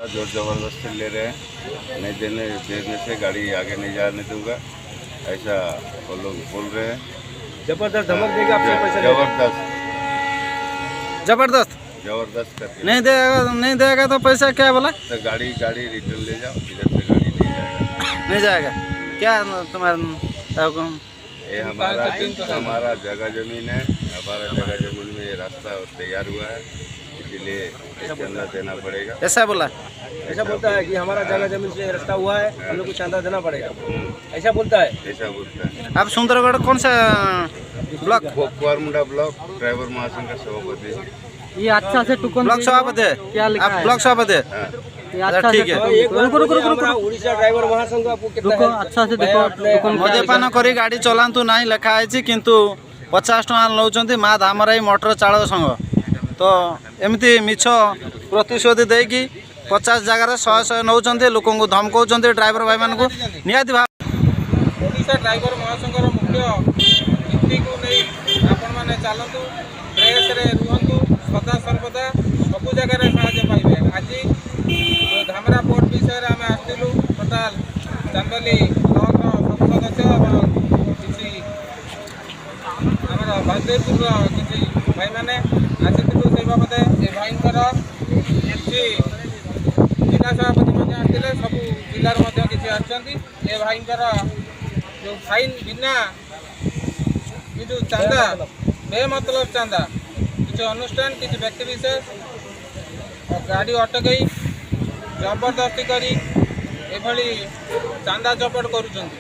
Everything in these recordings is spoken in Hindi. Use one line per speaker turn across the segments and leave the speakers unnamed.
जोर जबरदस्ती ले रहे हैं, नहीं देने से गाड़ी आगे नहीं जाने दूंगा, ऐसा वो लोग बोल रहे हैं।
जबरदस्त धमक देगा आपसे पैसा
जबरदस्त
जबरदस्त
करके
नहीं देगा तो पैसा क्या बोला?
तो गाड़ी रिटर्न ले जाओ, इधर से गाड़ी
नहीं जाएगा। क्या तुम्हारा
ये हमारा जगह जमीन है, हमारा जगह जमीन में ये रास्ता तैयार हुआ है, इसलिए चंदा देना पड़ेगा।
ऐसा बोला?
ऐसा बोलता है कि हमारा जगह जमीन से रास्ता हुआ है, हम लोग को चंदा देना पड़ेगा, ऐसा बोलता है।
ऐसा बोलता है।
आप सुंदरगढ़ कौन सा ब्लॉक?
कुआरमुंडा ब्लॉक ड्राइवर महासंघ का सभापति।
ये अच्छा से टुकन
ब्लॉक सभापति है?
क्या लिखा
आप
है?
ब्लॉक सभापति है?
हाँ।
ठीक है।
उड़ीसा ड्राइवर महासंघ आपको कितना
अच्छा से देखो
मद्यपान करी गाड़ी चलातु ना लिखाई किंतु 50 टका नौ माँ धामराई मोटर चालक संघ तो एमती मिछ प्रतिश्रुति देकी 50 जगार 100 नौ लोक धमकाऊँ ड्राइवर भाई मान निहाती भाव।
ओडिशा ड्राइवर महासंघर मुख्य नीति को नहीं आपण मैंने चलतु ड्रेस रे रुहतु सदा सर्वदा सबु जगह साहाय्य पाइबे। आज धामरा पोर्ट विषय आम आसलु टोटाल चांदोली ब्लॉक सब सदस्य किसी आम बादेपुर किसी भाई मैंने आसलु से बाबद ए भाई किसी जिला सभापति आसते सब जिलार किसी आसछन्ति ए भाई जो फाइन बिना ये जो चांदा बेमतलब चांदा किसी अनुष्ठान किसी व्यक्ति विशेष गाड़ी अटकई जबरदस्ती करी एभली चांदा चपट करुछन्ति।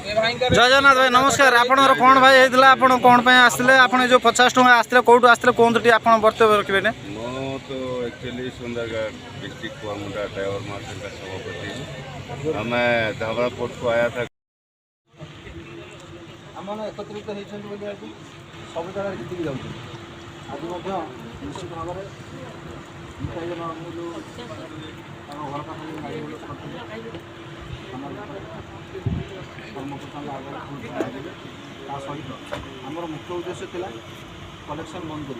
जय जगन्नाथ भाई नमस्कार। आपनर कौन भाई होता आप कौन आसते आप जो 50 टका आसते कौटू आसते कहतु टी आप बर्तव्य रखिए।
मैं तो actually Sundargarh district Kuarmunda driver महासंघ का सभापति। मैं धामरा पोर्ट को आया था।
आम एकत्रित होती सब जगह जीतिक जाऊँ आज निश्चित भाव में जो घर पास गाड़ी कर्मकर्ता आगे सहित आमर मुख्य उद्देश्य था कलेक्शन बंद कर